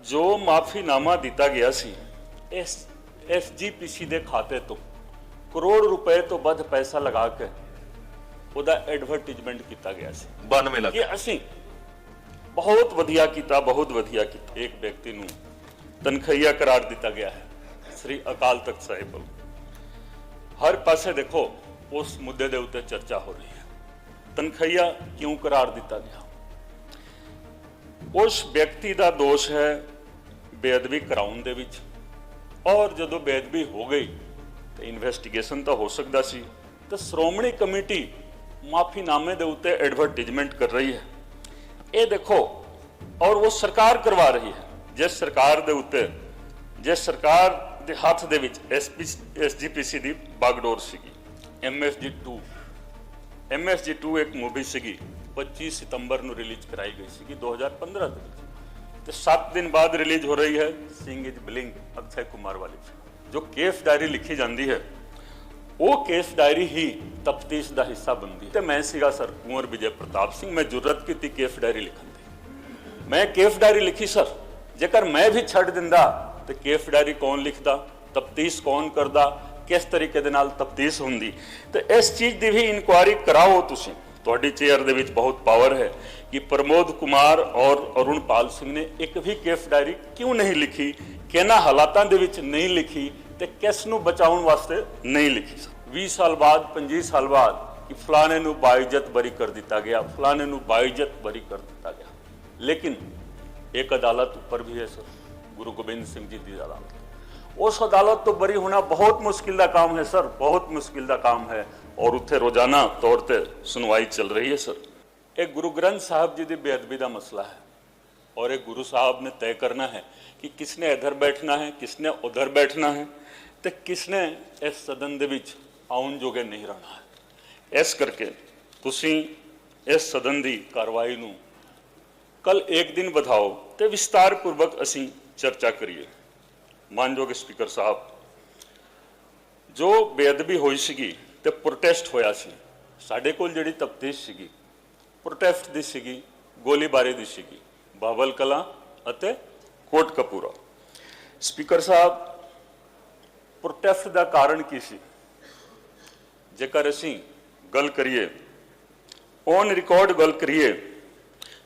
जो माफीनामा दिता गया सी SGPC ਦੇ ਖਾਤੇ ਤੋਂ ਕਰੋੜ ਰੁਪਏ ਤੋਂ ਵੱਧ ਪੈਸਾ ਲਗਾ ਕੇ ਉਹਦਾ ਐਡਵਰਟਾਈਜ਼ਮੈਂਟ ਕੀਤਾ ਗਿਆ ਸੀ 92 ਲੱਖ ਕਿ ਅਸੀਂ ਬਹੁਤ ਵਧੀਆ ਕੀਤਾ ਇੱਕ ਵਿਅਕਤੀ ਨੂੰ ਤਨਖਈਆ ਕਰਾਰ ਦਿੱਤਾ ਗਿਆ ਹੈ ਸ੍ਰੀ ਅਕਾਲ ਤਖਤ ਸਾਹਿਬ ਵੱਲੋਂ ਹਰ ਪਾਸੇ ਦੇਖੋ ਉਸ ਮੁੱਦੇ ਦੇ ਉੱਤੇ ਚਰਚਾ ਹੋ ਰਹੀ ਹੈ ਤਨਖਈਆ ਕਿਉਂ ਕਰਾਰ ਦਿੱਤਾ ਗਿਆ उस व्यक्ति का दोष है बेअदबी कराउन दे विच और जदों बेअदबी हो गई तो इन्वेस्टिगेशन तो हो सकता सी तो श्रोमणी कमेटी माफीनामे दे उत्ते एडवरटाइजमेंट कर रही है ये देखो और वो सरकार करवा रही है जिस सरकार दे उत्ते जिस सरकार दे हाथ दे विच SGPC दी बागडोर सीगी MSG2 एक मूवी सीगी 25 सितंबर ਨੂੰ ਰਿਲੀਜ਼ ਕਰਾਈ ਗਈ ਸੀ 2015 ਦੇ ਵਿੱਚ ਤੇ 7 ਦਿਨ ਬਾਅਦ ਰਿਲੀਜ਼ ਹੋ ਰਹੀ ਹੈ ਸਿੰਗ ਇਜ਼ ਬਲਿੰਗ ਅਕਸ਼ੈ ਕੁਮਾਰ ਵਾਲੀ ਫਿਲਮ ਜੋ ਕੇਸ ਡਾਇਰੀ ਲਿਖੀ ਜਾਂਦੀ ਹੈ ਉਹ ਕੇਸ ਡਾਇਰੀ ਹੀ ਤਫਤੀਸ਼ ਦਾ ਹਿੱਸਾ ਬਣਦੀ ਤੇ ਮੈਂ ਸੀਗਾ ਸਰ ਕੁੰਵਰ ਵਿਜੇ ਪ੍ਰਤਾਪ ਸਿੰਘ ਮੈਂ ਜੁਰਤ ਕੀਤੀ ਕੇਸ ਡਾਇਰੀ ਲਿਖਣ ਦੀ ਮੈਂ ਕੇਸ ਡਾਇਰੀ ਲਿਖੀ ਸਰ ਜੇਕਰ ਮੈਂ ਵੀ ਛੱਡ ਦਿੰਦਾ ਤੇ ਕੇਸ ਡਾਇਰੀ ਕੌਣ ਲਿਖਦਾ ਤਫਤੀਸ਼ ਕੌਣ ਕਰਦਾ ਕਿਸ ਤਰੀਕੇ ਦੇ ਨਾਲ ਤਫਤੀਸ਼ ਹੁੰਦੀ ਤੇ ਇਸ ਚੀਜ਼ ਦੀ ਵੀ ਇਨਕੁਆਇਰੀ ਕਰਾਓ ਤੁਸੀਂ ਤੁਹਾਡੀ ਚੇਅਰ ਦੇ ਵਿੱਚ ਬਹੁਤ ਪਾਵਰ ਹੈ ਕਿ ਪ੍ਰਮੋਦ ਕੁਮਾਰ ਔਰ ਅਰੁਣਪਾਲ ਸਿੰਘ ਨੇ ਇੱਕ ਵੀ ਕੇਸ ਡਾਇਰੀ ਕਿਉਂ ਨਹੀਂ ਲਿਖੀ ਕਿਹਨਾਂ ਹਾਲਾਤਾਂ ਦੇ ਵਿੱਚ ਨਹੀਂ ਲਿਖੀ ਤੇ ਕਿਸ ਨੂੰ ਬਚਾਉਣ ਵਾਸਤੇ ਨਹੀਂ ਲਿਖੀ 20 ਸਾਲ ਬਾਅਦ 25 ਸਾਲ ਬਾਅਦ ਕਿ ਫਲਾਣੇ ਨੂੰ ਬਾਇਜ਼ਤ ਬਰੀ ਕਰ ਦਿੱਤਾ ਗਿਆ ਫਲਾਣੇ ਨੂੰ ਬਾਇਜ਼ਤ ਬਰੀ ਕਰ ਦਿੱਤਾ ਗਿਆ ਲੇਕਿਨ ਇੱਕ ਅਦਾਲਤ ਉੱਪਰ ਵੀ ਹੈ ਸਰ ਗੁਰੂ ਗੋਬਿੰਦ ਸਿੰਘ ਜੀ ਦੀ ਅਦਾਲਤ उस अदालत तो बरी होना बहुत मुश्किल का काम है सर बहुत मुश्किल का काम है और उत्थे रोजाना तौर पर सुनवाई चल रही है सर एक गुरु ग्रंथ साहब जी की बेअदबी का मसला है और एक गुरु साहब ने तय करना है कि किसने इधर बैठना है किसने उधर बैठना है तो किसने इस सदन दे विच आउन जोगे नहीं रहना है इस करके तुसी इस सदन की कार्रवाई नूं कल एक दिन बढ़ाओ तो विस्तारपूर्वक असीं चर्चा करिए मानयोग स्पीकर साहब जो बेअदबी हुई सी तो प्रोटेस्ट होया सी साडे कोल जिहड़ी तफ्तीश सी प्रोटेस्ट दी सी गोलीबारी दी सी बाबल कलां अते कोटकपूरा स्पीकर साहब प्रोटेस्ट का कारण की सी जेकर असीं गल करिए ऑन रिकॉर्ड गल करिए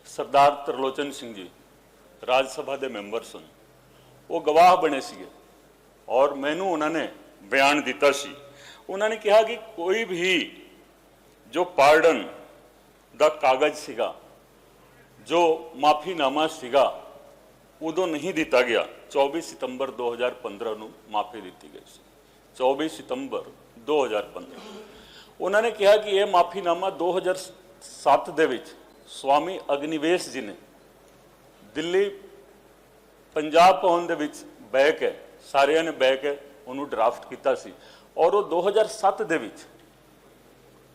सरदार त्रिलोचन सिंह जी राज सभा के मैंबर सन वो गवाह बने सीगे और मैनू उन्होंने बयान दिता सी उन्होंने कहा कि कोई भी जो पार्डन दा कागज सीगा जो माफीनामा सीगा उदों नहीं दिता गया 24 सितंबर 2015 नूं माफ़ी दी गई सी 24 सितंबर 2015 उन्होंने कहा कि यह माफीनामा 2007 दे विच स्वामी अग्निवेश जी ने दिल्ली पंजाब भवन दे विच बह के सारिਆਂ ने बह के उन्होंने ड्राफ्ट किया सी और वो 2007 दे विच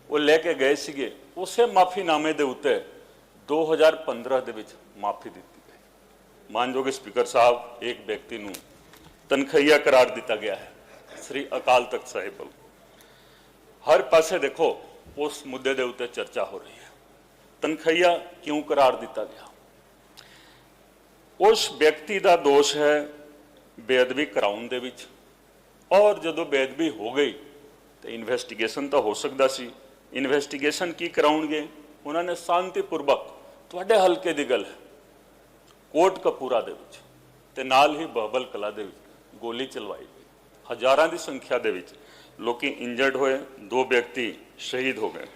वो लेके गए सीगे उसे माफीनामे दे उत्ते 2015 दे विच माफ़ी दी गई मानयोग स्पीकर साहब एक व्यक्ति नूं तनखईया करार दिता गया है श्री अकाल तख्त साहिब वालों हर पासे देखो उस मुद्दे दे उत्ते चर्चा हो रही है तनखईया क्यों करार दिता गया उस व्यक्ति का दोष है बेअदबी कराउन दे विच और जदों बेअदबी हो गई तो इन्वेस्टिगेशन तो हो सकता सी इन्वेस्टिगेशन की कराउणगे उन्होंने शांतिपूर्वक तुहाडे हल्के की गल है कोटकपूरा दे विच ते नाल ही बहबल कला दे विच गोली चलवाई गई हज़ारां की संख्या दे विच लोकी इंजर्ड होए 2 व्यक्ति शहीद हो गए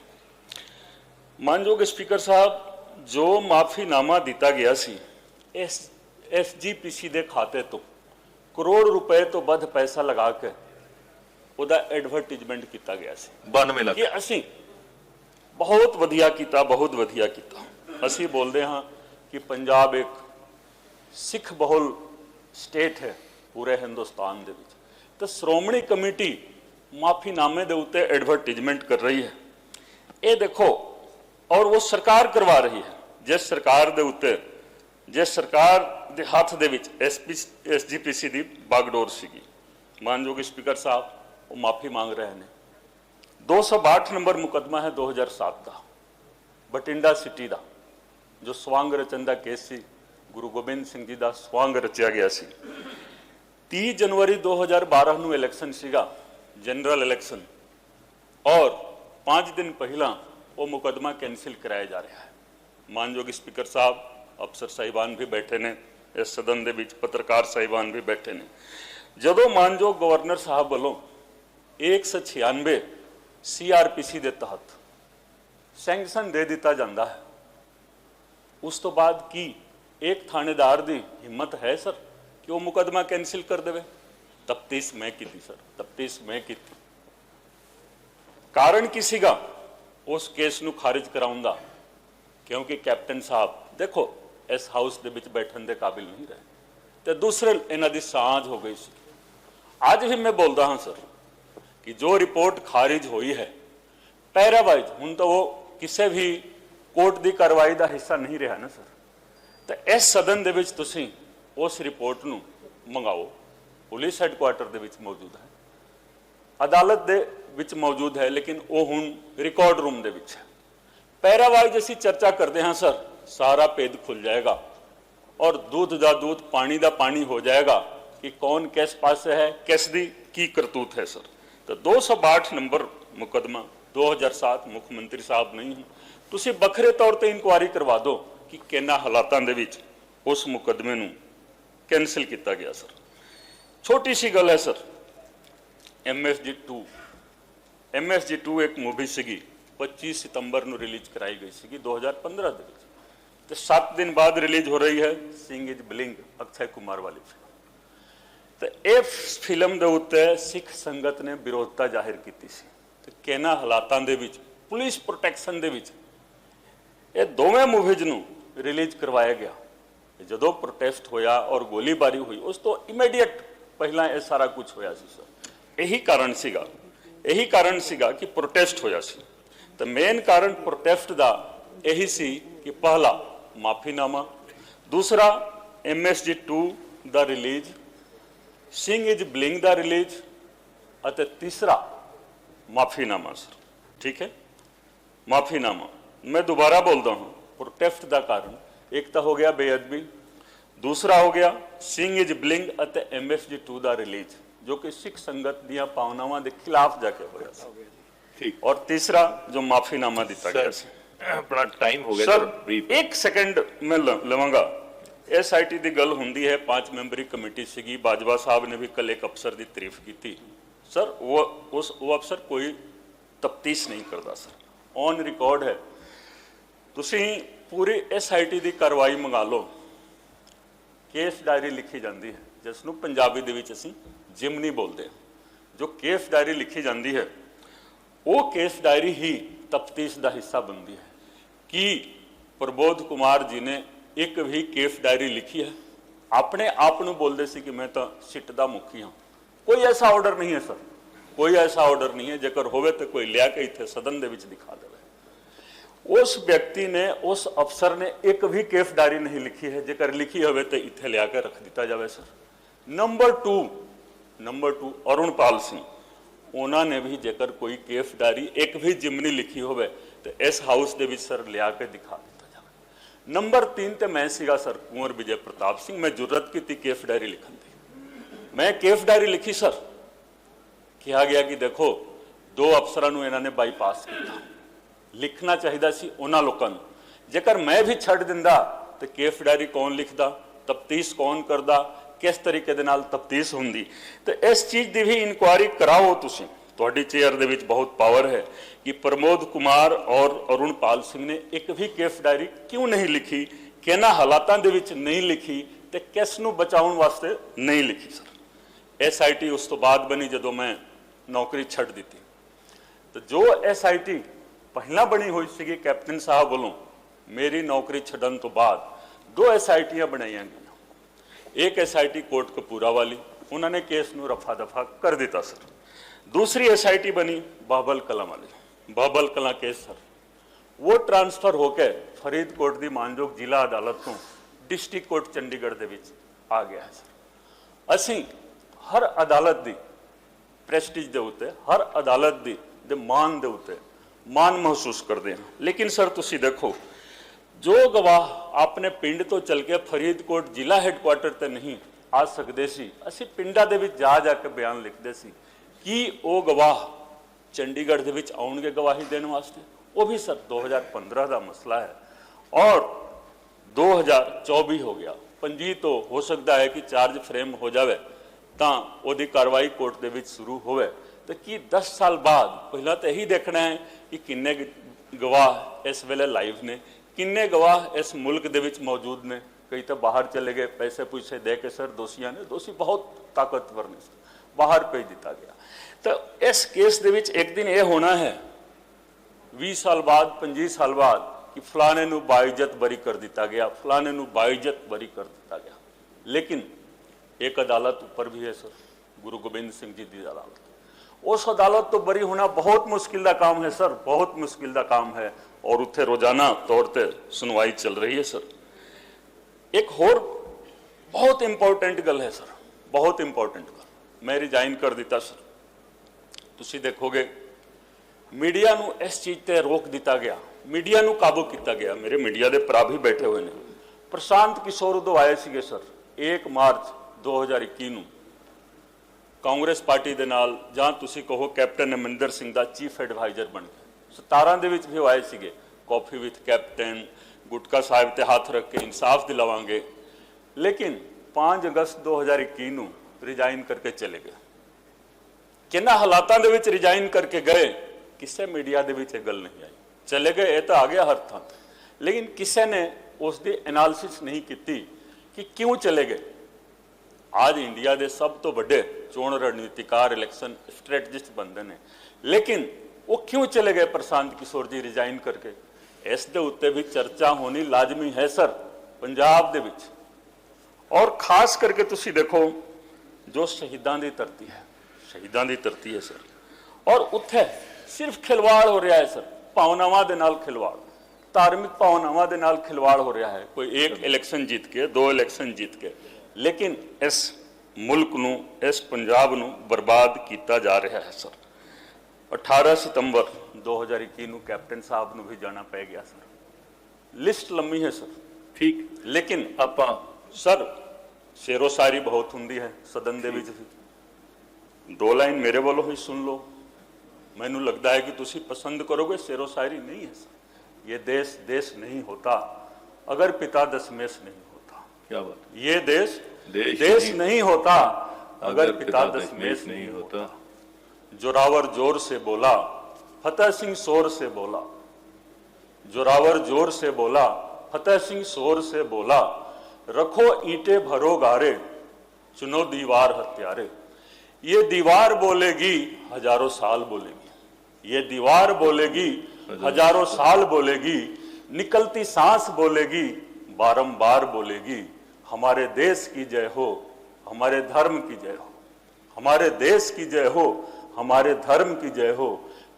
मानयोग स्पीकर साहब जो माफीनामा दिता गया सी SGPC ਦੇ ਖਾਤੇ ਤੋਂ ਕਰੋੜ ਰੁਪਏ ਤੋਂ ਵੱਧ ਪੈਸਾ ਲਗਾ ਕੇ ਉਹਦਾ ਐਡਵਰਟਾਈਜ਼ਮੈਂਟ ਕੀਤਾ ਗਿਆ ਸੀ 92 ਲੱਖ ਕਿ ਅਸੀਂ ਬਹੁਤ ਵਧੀਆ ਕੀਤਾ ਅਸੀਂ ਬੋਲਦੇ ਹਾਂ ਕਿ ਪੰਜਾਬ ਇੱਕ ਸਿੱਖ ਬਹੁਲ ਸਟੇਟ ਹੈ ਪੂਰੇ ਹਿੰਦੁਸਤਾਨ ਦੇ ਵਿੱਚ ਤੇ ਸ਼੍ਰੋਮਣੀ ਕਮੇਟੀ ਮਾਫੀਨਾਮੇ ਦੇ ਉੱਤੇ ਐਡਵਰਟਾਈਜ਼ਮੈਂਟ ਕਰ ਰਹੀ ਹੈ ਇਹ ਦੇਖੋ और वो सरकार करवा रही है जिस सरकार दे उत्ते जिस सरकार दे हाथ दे विच SGPC दी बागडोर सीगी मानयोग स्पीकर साहब वो माफ़ी मांग रहे हैं 262 नंबर मुकदमा है 2007 का बठिंडा सिटी का जो स्वांग रचन का केस सी ਗੁਰੂ ਗੋਬਿੰਦ ਸਿੰਘ ਜੀ ਦਾ ਸਵਾਂਗ ਰਚਿਆ ਗਿਆ ਸੀ। 30 ਜਨਵਰੀ 2012 ਨੂੰ ਇਲੈਕਸ਼ਨ ਸੀਗਾ, ਜਨਰਲ ਇਲੈਕਸ਼ਨ, ਔਰ 5 ਦਿਨ ਪਹਿਲਾਂ ਉਹ ਮੁਕੱਦਮਾ ਕੈਂਸਲ कराया जा रहा है। मानयोग स्पीकर साहब, अफसर साहिबान भी बैठे ने इस सदन ਦੇ ਵਿੱਚ, पत्रकार साहिबान भी बैठे ने। ਜਦੋਂ मानयोग गवर्नर साहब ਵੱਲੋਂ 196 CRPC ਦੇ ਤਹਿਤ ਸੈਂਕਸ਼ਨ ਦੇ ਦਿੱਤਾ ਜਾਂਦਾ ਹੈ, ਉਸ ਤੋਂ ਬਾਅਦ ਕੀ ਇੱਕ ਥਾਣੇਦਾਰ ਦੀ ਹਿੰਮਤ ਹੈ ਸਰ ਕਿ ਉਹ ਮੁਕੱਦਮਾ ਕੈਂਸਲ ਕਰ ਦੇਵੇ? ਤਫਤੀਸ਼ ਮੈਂ ਕੀਤੀ ਸਰ, ਤਫਤੀਸ਼ ਮੈਂ ਕੀਤੀ। ਕਾਰਨ ਕੀ ਸੀਗਾ ਉਸ ਕੇਸ ਨੂੰ ਖਾਰਿਜ ਕਰਾਉਣ ਦਾ? ਕਿਉਂਕਿ ਕੈਪਟਨ ਸਾਹਿਬ ਦੇਖੋ ਇਸ ਹਾਊਸ ਦੇ ਵਿੱਚ ਬੈਠਣ ਦੇ ਕਾਬਿਲ ਨਹੀਂ ਰਹੇ ਤੇ ਦੂਸਰੇ ਇਹਨਾਂ ਦੀ ਸਾਂਝ ਹੋ ਗਈ ਸੀ। ਅੱਜ ਵੀ ਮੈਂ ਬੋਲਦਾ ਹਾਂ ਸਰ ਕਿ ਜੋ ਰਿਪੋਰਟ ਖਾਰਿਜ ਹੋਈ ਹੈ ਪੈਰਾਵਾਈਜ਼, ਹੁਣ ਤਾਂ ਉਹ ਕਿਸੇ ਵੀ ਕੋਰਟ ਦੀ ਕਾਰਵਾਈ ਦਾ ਹਿੱਸਾ ਨਹੀਂ ਰਿਹਾ ਨਾ ਸਰ, ਤਾਂ ਇਸ ਸਦਨ ਦੇ ਵਿੱਚ ਤੁਸੀਂ ਉਸ ਰਿਪੋਰਟ ਨੂੰ ਮੰਗਾਓ। ਪੁਲਿਸ ਹੈੱਡਕੁਆਰਟਰ ਦੇ ਵਿੱਚ ਮੌਜੂਦ ਹੈ, ਅਦਾਲਤ ਦੇ ਵਿੱਚ ਮੌਜੂਦ ਹੈ, ਲੇਕਿਨ ਉਹ ਹੁਣ ਰਿਕਾਰਡ ਰੂਮ ਦੇ ਵਿੱਚ ਹੈ। ਪੈਰਾਵਾਈਜ਼ ਅਸੀਂ ਚਰਚਾ ਕਰਦੇ ਹਾਂ ਸਰ, ਸਾਰਾ ਭੇਦ ਖੁੱਲ ਜਾਏਗਾ ਔਰ दूध ਦਾ दूध ਪਾਣੀ ਦਾ ਪਾਣੀ ਹੋ ਜਾਏਗਾ ਕਿ ਕੌਣ ਕਿਸ ਪਾਸੇ ਹੈ, ਕਿਸ ਦੀ ਕੀ ਕਰਤੂਤ ਹੈ ਸਰ। ਤਾਂ 208 ਨੰਬਰ ਮੁਕੱਦਮਾ 2007 ਮੁੱਖ ਮੰਤਰੀ ਸਾਹਿਬ ਨਹੀਂ ਹਨ, ਤੁਸੀਂ ਵੱਖਰੇ ਤੌਰ ਤੇ ਇਨਕੁਆਇਰੀ ਕਰਵਾ ਦਿਓ ਕਿ ਕਿੰਨਾ ਹਾਲਾਤਾਂ ਦੇ ਵਿੱਚ ਉਸ ਮੁਕੱਦਮੇ ਨੂੰ ਕੈਂਸਲ ਕੀਤਾ ਗਿਆ ਸਰ। ਛੋਟੀ ਸੀ ਗੱਲ ਹੈ ਸਰ, MSG 2 ਇੱਕ ਮੂਵੀ ਸੀਗੀ, 25 ਸਤੰਬਰ ਨੂੰ ਰਿਲੀਜ਼ ਕਰਾਈ ਗਈ ਸੀਗੀ 2015 ਦੇ ਵਿੱਚ, ਤੇ 7 ਦਿਨ ਬਾਅਦ ਰਿਲੀਜ਼ ਹੋ ਰਹੀ ਹੈ ਸਿੰਘ ਇਜ਼ ਬਲਿੰਗ, ਅਕਸ਼ੈ ਕੁਮਾਰ ਵਾਲੀ ਫਿਲਮ। ਤੇ ਇਹ ਫਿਲਮ ਦੇ ਉੱਤੇ ਸਿੱਖ ਸੰਗਤ ਨੇ ਵਿਰੋਧਤਾ ਜ਼ਾਹਿਰ ਕੀਤੀ ਸੀ ਤੇ ਕਿਹਨਾਂ ਹਾਲਾਤਾਂ ਦੇ ਵਿੱਚ ਪੁਲਿਸ ਪ੍ਰੋਟੈਕਸ਼ਨ ਦੇ ਵਿੱਚ ਇਹ ਦੋਵੇਂ ਮੂਵੀਜ਼ ਨੂੰ ਰਿਲੀਜ਼ ਕਰਵਾਇਆ ਗਿਆ। ਜਦੋਂ ਪ੍ਰੋਟੈਸਟ ਹੋਇਆ ਔਰ ਗੋਲੀਬਾਰੀ ਹੋਈ ਉਸ ਤੋਂ ਇਮੀਡੀਏਟ ਪਹਿਲਾਂ ਇਹ ਸਾਰਾ ਕੁਝ ਹੋਇਆ ਸੀ ਸਰ। ਇਹੀ ਕਾਰਨ ਸੀਗਾ ਕਿ ਪ੍ਰੋਟੈਸਟ ਹੋਇਆ ਸੀ। ਤਾਂ ਮੇਨ ਕਾਰਨ ਪ੍ਰੋਟੈਸਟ ਦਾ ਇਹੀ ਸੀ ਕਿ ਪਹਿਲਾ ਮਾਫੀਨਾਮਾ, ਦੂਸਰਾ MSG 2 the release, Singh is Warring the release ਅਤੇ ਤੀਸਰਾ ਮਾਫੀਨਾਮਾ ਸਰ। ਠੀਕ ਹੈ, ਮਾਫੀਨਾਮਾ। मैं दोबारा बोलता हूँ, प्रोटेस्ट का कारण एक तो हो गया बेअदबी, दूसरा हो गया सिंह इज ब्लिंग ਅਤੇ MSG 2 ਦਾ ਰਿਲੀਜ਼ ਜੋ ਕਿ ਸਿੱਖ ਸੰਗਤ ਦੀਆਂ ਭਾਵਨਾਵਾਂ ਦੇ ਖਿਲਾਫ ਜਾ ਕੇ ਹੋਇਆ ਸੀ। ਠੀਕ, ਔਰ ਤੀਸਰਾ ਜੋ ਮਾਫੀਨਾਮਾ ਦਿੱਤਾ ਗਿਆ ਸੀ। अपना टाइम हो गया सर, एक सेकंड मैं लवांगा। SIT ਦੀ ਗੱਲ ਹੁੰਦੀ ਹੈ, 5 ਮੈਂਬਰੀ ਕਮੇਟੀ ਸੀਗੀ, ਬਾਜਵਾ ਸਾਹਿਬ ਨੇ ਵੀ ਕੱਲ ਇੱਕ ਅਫਸਰ ਦੀ ਤਾਰੀਫ ਕੀਤੀ ਸਰ। ਉਹ ਅਫਸਰ ਕੋਈ ਤਫਤੀਸ਼ ਨਹੀਂ ਕਰਦਾ ਸਰ, ਔਨ ਰਿਕਾਰਡ ਹੈ। ਤੁਸੀਂ ਪੂਰੀ SIT ਦੀ ਕਾਰਵਾਈ ਮੰਗਾ ਲਓ, ਕੇਸ ਡਾਇਰੀ ਲਿਖੀ ਜਾਂਦੀ ਹੈ ਜਿਸ ਨੂੰ ਪੰਜਾਬੀ ਦੇ ਵਿੱਚ ਅਸੀਂ ਜਿਮਨੀ ਬੋਲਦੇ ਹਾਂ। ਜੋ ਕੇਸ ਡਾਇਰੀ ਲਿਖੀ ਜਾਂਦੀ ਹੈ ਉਹ ਕੇਸ ਡਾਇਰੀ ਹੀ ਤਫਤੀਸ਼ ਦਾ ਹਿੱਸਾ ਬਣਦੀ ਹੈ। ਕੀ ਪ੍ਰਬੋਧ ਕੁਮਾਰ ਜੀ ਨੇ ਇੱਕ ਵੀ ਕੇਸ ਡਾਇਰੀ ਲਿਖੀ ਹੈ? ਆਪਣੇ ਆਪ ਨੂੰ ਬੋਲਦੇ ਸੀ ਕਿ ਮੈਂ ਤਾਂ ਸਿੱਟ ਦਾ ਮੁਖੀ ਹਾਂ। ਕੋਈ ਐਸਾ ਆਰਡਰ ਨਹੀਂ ਹੈ ਸਰ, ਕੋਈ ਐਸਾ ਆਰਡਰ ਨਹੀਂ ਹੈ। ਜੇਕਰ ਹੋਵੇ ਤਾਂ ਕੋਈ ਲਿਆ ਕੇ ਇੱਥੇ ਸਦਨ ਦੇ ਵਿੱਚ ਦਿਖਾ ਦੇਵੇ। उस व्यक्ति ने, उस अफसर ने एक भी केस डायरी नहीं लिखी है। जेकर लिखी होवे तो इत्थे लिया के रख दिता जाए sir. Number two Arunpal Singh, उन्होंने भी जेकर कोई केस डायरी एक भी जिमनी लिखी होवे तो इस हाउस दे विच सर लिया के दिखा दिता जाए। नंबर 3 ते मैं सीगा सर कुंवर विजय प्रताप सिंह। मैं जुर्रत की केस डायरी लिखन दी, मैं केस डायरी लिखी सर। कहा गया कि देखो 2 अफसरां नूं इन्हां ने बाईपास किया, लिखना चाहिए सी उन्हां लोकां नूं। जेकर मैं भी छड्ड दिंदा तो केस डायरी कौन लिखदा, तफ्तीश कौन करदा, किस तरीके दे नाल तफ्तीश हुंदी। तो इस चीज़ की भी इनकुआरी कराओ तुसीं। तुहाडी चेयर दे विच बहुत पावर है कि प्रमोद कुमार और अरुणपाल सिंह ने एक भी केस डायरी क्यों नहीं लिखी, किन्हां हालातां दे विच नहीं लिखी ते किस नूं बचाउण वास्ते नहीं लिखी सर। SIT उस तो बाद बनी जदों मैं नौकरी छड्ड दित्ती। तो जो SIT ਪਹਿਲਾਂ ਬਣੀ ਹੋਈ ਸੀਗੀ ਕੈਪਟਨ ਸਾਹਿਬ ਵੱਲੋਂ, ਮੇਰੀ ਨੌਕਰੀ ਛੱਡਣ ਤੋਂ ਬਾਅਦ 2 SITਆਂ ਬਣਾਈਆਂ ਗਈਆਂ। ਇੱਕ SIT ਕੋਟ ਕਪੂਰਾ ਵਾਲੀ, ਉਹਨਾਂ ਨੇ ਕੇਸ ਨੂੰ ਰਫਾ ਦਫਾ ਕਰ ਦਿੱਤਾ ਸਰ। दूसरी SIT बनी बाबल कलां वाली, बाबल कलां केस सर वो ट्रांसफर होकर फरीदकोट की मानयोग जिला अदालत तो डिस्ट्रिक्ट कोर्ट चंडीगढ़ दे विच आ गया है सर। असी हर अदालत की प्रेस्टीज दे उत्ते, हर अदालत की मान दे उत्ते मान महसूस करते हैं। लेकिन सर तुसी देखो ਜੋ ਗਵਾਹ ਆਪਣੇ ਪਿੰਡ ਤੋਂ ਚੱਲ ਕੇ ਫਰੀਦਕੋਟ ਜ਼ਿਲ੍ਹਾ ਹੈੱਡਕੁਆਟਰ ਤੇ ਨਹੀਂ ਆ ਸਕਦੇ ਸੀ, ਅਸੀਂ ਪਿੰਡਾਂ ਦੇ ਵਿੱਚ ਜਾ ਜਾ ਕੇ ਬਿਆਨ ਲਿਖਦੇ ਸੀ। ਕੀ ਉਹ ਗਵਾਹ ਚੰਡੀਗੜ੍ਹ ਦੇ ਵਿੱਚ ਆਉਣਗੇ ਗਵਾਹੀ ਦੇਣ ਵਾਸਤੇ? ਉਹ ਵੀ ਸਰ 2015 ਦਾ ਮਸਲਾ ਹੈ ਔਰ 2024 ਹੋ ਗਿਆ। ਪੰਜੀ ਤੋਂ ਹੋ ਸਕਦਾ ਹੈ ਕਿ ਚਾਰਜ ਫਰੇਮ ਹੋ ਜਾਵੇ ਤਾਂ ਉਹਦੀ ਕਾਰਵਾਈ ਕੋਰਟ ਦੇ ਵਿੱਚ ਸ਼ੁਰੂ ਹੋਵੇ। ਤਾਂ ਕੀ 10 ਸਾਲ ਬਾਅਦ ਪਹਿਲਾਂ ਤਾਂ ਇਹੀ ਦੇਖਣਾ ਹੈ ਕਿ ਕਿੰਨੇ ਗਵਾਹ ਇਸ ਵੇਲੇ ਲਾਈਵ ਨੇ, ਕਿੰਨੇ ਗਵਾਹ ਇਸ ਮੁਲਕ ਦੇ ਵਿੱਚ ਮੌਜੂਦ ਨੇ। ਕਈ ਤਾਂ ਬਾਹਰ ਚਲੇ ਗਏ, ਪੈਸੇ ਪੂਸੇ ਦੇ ਕੇ ਸਰ ਦੋਸ਼ੀਆਂ ਨੇ, ਦੋਸ਼ੀ ਬਹੁਤ ਤਾਕਤਵਰ ਨੇ, ਬਾਹਰ ਭੇਜ ਦਿੱਤਾ ਗਿਆ। ਤਾਂ ਇਸ ਕੇਸ ਦੇ ਵਿੱਚ ਇੱਕ ਦਿਨ ਇਹ ਹੋਣਾ ਹੈ 20 ਸਾਲ ਬਾਅਦ 25 ਸਾਲ ਬਾਅਦ ਕਿ ਫਲਾਣੇ ਨੂੰ ਬਾਇਜ਼ਤ ਬਰੀ ਕਰ ਦਿੱਤਾ ਗਿਆ, ਫਲਾਣੇ ਨੂੰ ਬਾਇਜ਼ਤ ਬਰੀ ਕਰ ਦਿੱਤਾ ਗਿਆ। ਲੇਕਿਨ एक अदालत ऊपर भी है सर, गुरु गोबिंद सिंह जी की अदालत। उस अदालत तो बरी होना बहुत मुश्किल का काम है सर, बहुत मुश्किल का काम है और उत्थे रोजाना तौर पर सुनवाई चल रही है सर। एक होर बहुत इंपॉर्टेंट गल है सर, बहुत इंपॉर्टेंट गल, मैं रिजाइन कर दिता सर। तुसी देखोगे मीडिया नूं इस चीज़ ते रोक दिता गया, मीडिया नूं काबू किया गया। मेरे मीडिया के भरा भी बैठे हुए ने। प्रशांत किशोर उदों आए सीगे सर 1 मार्च 2021 ਨੂੰ ਕਾਂਗਰਸ ਪਾਰਟੀ ਦੇ ਨਾਲ, ਜਾਂ ਤੁਸੀਂ ਕਹੋ ਕੈਪਟਨ ਅਮਰਿੰਦਰ ਸਿੰਘ ਦਾ ਚੀਫ ਐਡਵਾਈਜ਼ਰ ਬਣ ਕੇ। 17 ਦੇ ਵਿੱਚ ਵੀ ਉਹ ਆਏ ਸੀਗੇ, coffee with captain, Gutka Sahib ਤੇ ਹੱਥ ਰੱਖ ਕੇ ਇਨਸਾਫ ਦਿਲਾਵਾਂਗੇ। ਲੇਕਿਨ 5 ਅਗਸਤ 2021 ਨੂੰ ਰਿਜ਼ਾਈਨ ਕਰਕੇ ਚਲੇ ਗਏ। ਕਿੰਨਾ ਹਾਲਾਤਾਂ ਦੇ ਵਿੱਚ ਰਿਜ਼ਾਈਨ ਕਰਕੇ ਗਏ, ਕਿਸੇ ਮੀਡੀਆ ਦੇ ਵਿੱਚ ਇਹ ਗੱਲ ਨਹੀਂ ਆਈ। ਚਲੇ ਗਏ ਇਹ ਤਾਂ ਆ ਗਿਆ ਹਰ ਥਾਂ, ਲੇਕਿਨ ਕਿਸੇ ਨੇ ਉਸ ਦੀ ਐਨਾਲਿਸਿਸ ਨਹੀਂ ਕੀਤੀ ਕਿ ਕਿਉਂ ਚਲੇ ਗਏ। आज इंडिया के सब तो बड़े चोण रणनीतिकार, इलैक्शन स्ट्रैटेजिस्ट बनते हैं, लेकिन वो क्यों चले गए प्रशांत किशोर जी रिजाइन करके? इस दे उत्ते भी चर्चा होनी लाजमी है सर पंजाब दे विच। और खास करके तुसी देखो जो शहीदां दी धरती है, शहीदां दी धरती है सर, और उत्थे सिर्फ खिलवाड़ हो रहा है सर, भावनावां दे नाल खिलवाड़, धार्मिक भावनावां दे नाल खिलवाड़ हो रहा है। कोई एक इलैक्शन जीत के, 2 इलैक्शन जीत के, लेकिन इस मुल्क नूं, इस पंजाब नूं बर्बाद किया जा रहा है सर। 18 सितंबर 2021 नूं कैप्टन साहब नूं भी जाना पै गया सर। लिस्ट लंबी है सर, ठीक, लेकिन आपां सर शेरो शायरी बहुत हुंदी है सदन दे विच भी। 2 लाइन मेरे वालों ही सुन लो, मैनूं लगता है कि तुसीं पसंद करोगे। शेरो शायरी नहीं है सर। ये देश देश नहीं होता अगर पिता दशमेश नहीं होता। क्या बात? ये देश देश नहीं होता अगर पिता दशमेश नहीं होता। जोरावर जोर से बोला, फतेह सिंह शोर से बोला, जोरावर जोर से बोला, फतेह सिंह शोर से बोला, रखो ईंटें भरो गारे, चुनो दीवार हत्यारे। ये दीवार बोलेगी हजारों साल बोलेगी, ये दीवार बोलेगी हजारों साल बोलेगी, निकलती सांस बोलेगी बारंबार बोलेगी। हमारे देश की जय हो, हमारे धर्म की जय हो, हमारे देश की जय हो, हमारे धर्म की जय हो,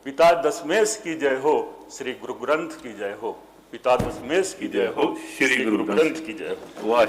पिता दशमेश की जय हो, श्री गुरु ग्रंथ की जय हो, पिता दशमेश की जय हो, श्री गुरु ग्रंथ की जय हो। वाह।